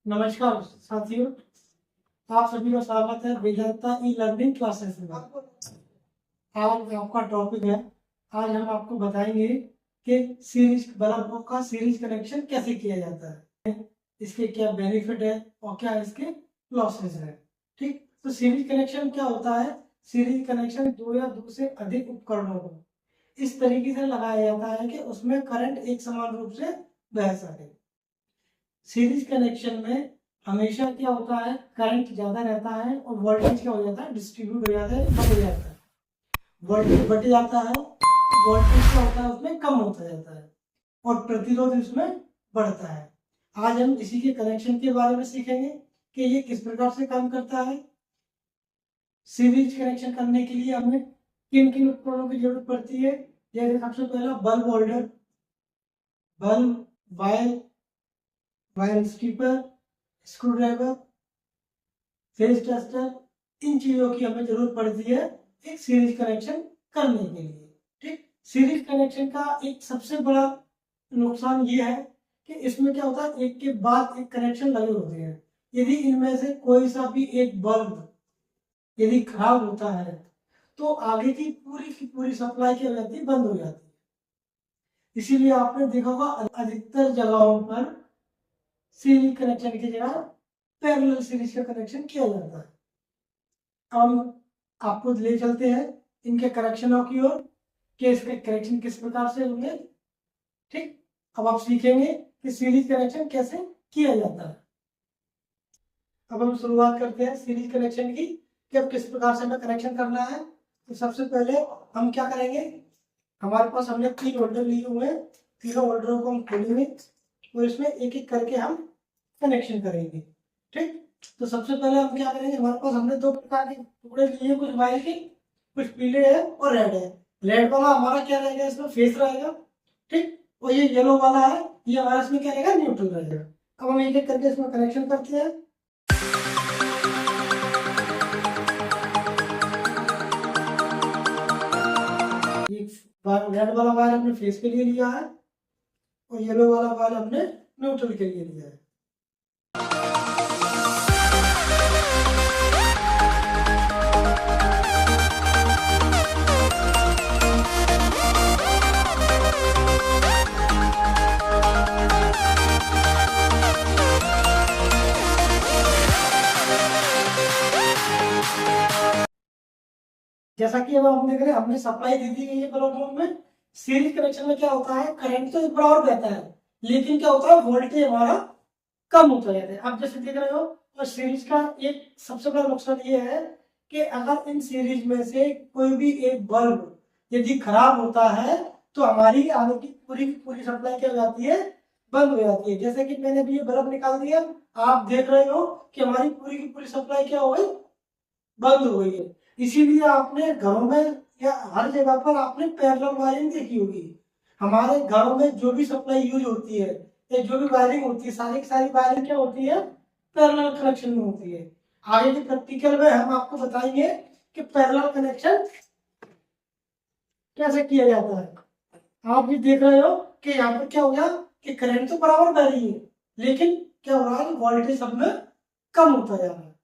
नमस्कार साथियों, आप सभी का स्वागत है वेदांता ई लर्निंग क्लासेस में। आज आपका टॉपिक है, आज हम आपको बताएंगे कि सीरीज बल्बों का सीरीज कनेक्शन कैसे किया जाता है, इसके क्या बेनिफिट है और क्या इसके लॉसेस है। ठीक, तो सीरीज कनेक्शन क्या होता है? सीरीज कनेक्शन दो या दो से अधिक उपकरणों को इस तरीके से लगाया जाता है कि उसमें करंट एक समान रूप से बह सके। सीरीज कनेक्शन में हमेशा क्या होता है, करंट ज्यादा रहता है और वोल्टेज क्या हो जाता है, डिस्ट्रीब्यूट हो जाता है, बढ़ जाता है। वोल्टेज बढ़ जाता है, वोल्टेज क्या होता है उसमें कम होता जाता है और प्रतिरोध इसमें बढ़ता है। आज हम इसी के कनेक्शन के बारे में सीखेंगे कि ये किस प्रकार से काम करता है। सीरीज कनेक्शन करने के लिए हमें किन किन उपकरणों की जरूरत पड़ती है। जैसे सबसे पहला bulb holder, bulb, wire stripper, screw driver, phase tester, इन चीजों की हमें जरूरत पड़ती है एक सीरीज कनेक्शन करने के लिए। ठीक, सीरीज कनेक्शन का एक सबसे बड़ा नुकसान ये है कि इसमें क्या होता है, एक के बाद एक कनेक्शन लगे होते हैं। यदि इनमें से कोई सा भी एक बल्ब यदि खराब होता है तो आगे की पूरी सप्लाई क्या हो जाती है, बंद हो जाती है। इसीलिए आपने देखा होगा अधिकतर जगहों पर सीरीज कनेक्शन की जगह पैरेलल सीरीज का कनेक्शन किया जाता है। अब हम आपको ले चलते हैं इनके कनेक्शनों की ओर कि इसके कनेक्शन किस प्रकार से होंगे। ठीक, अब आप सीखेंगे कि सीरीज कनेक्शन कैसे किया जाता है। अब हम शुरुआत करते हैं सीरीज कनेक्शन की कि अब किस प्रकार से हमें कनेक्शन करना है। तो सबसे पहले हम क्या करेंगे, हमारे पास हमने 3 होल्डर लिए हुए हैं, तीनों होल्डरों को हम खोलेंगे और इसमें एक एक करके हम कनेक्शन करेंगे। ठीक, तो सबसे पहले हम क्या करेंगे, हमारे पास हमने 2 प्रकार के टुकड़े लिए, कुछ वायर के, कुछ पीले है और रेड है। रेड वाला हमारा क्या रहेगा, इसमें फेस रहेगा। ठीक, और ये येलो वाला है, ये हमारा इसमें क्या रहेगा, न्यूट्रल रहेगा। अब हम एक एक करके इसमें कनेक्शन करते हैं। रेड वाला वायर हमने फेस के लिए लिया है और येलो वाला वायर हमने न्यूट्रल के लिए लिया है। जैसा कि अब हम देख रहे हैं, हमने सप्लाई दे दी गई है बल्ब में। सीरीज कनेक्शन में क्या होता है, करंट तो एक बराबर बहता है लेकिन क्या होता है, वोल्टेज हमारा कम होता जाता है। आप जैसे देख रहे हो, और सीरीज का एक सबसे बड़ा नुकसान ये है कि अगर इन सीरीज में से कोई भी एक बल्ब यदि खराब होता है तो हमारी आगे की पूरी सप्लाई क्या हो जाती है, बंद हो जाती है। जैसे कि मैंने भी ये बल्ब निकाल दिया, आप देख रहे हो कि हमारी पूरी की पूरी सप्लाई क्या हो गई, बंद हो गई है। इसीलिए आपने घरों में या हर जगह पर आपने पैरेलल वायरिंग देखी होगी। हमारे घरों में जो भी सप्लाई यूज होती है या जो भी वायरिंग होती है, सारी की सारी वायरिंग क्या होती है, पैरेलल कनेक्शन में होती है। आगे के प्रैक्टिकल में हम आपको बताएंगे कि पैरेलल कनेक्शन कैसे किया जाता है। आप भी देख रहे हो कि यहाँ पर क्या हो गया कि करंट तो बराबर बह रही है लेकिन क्या हो रहा है, वोल्टेज सब में कम होता जा रहा है।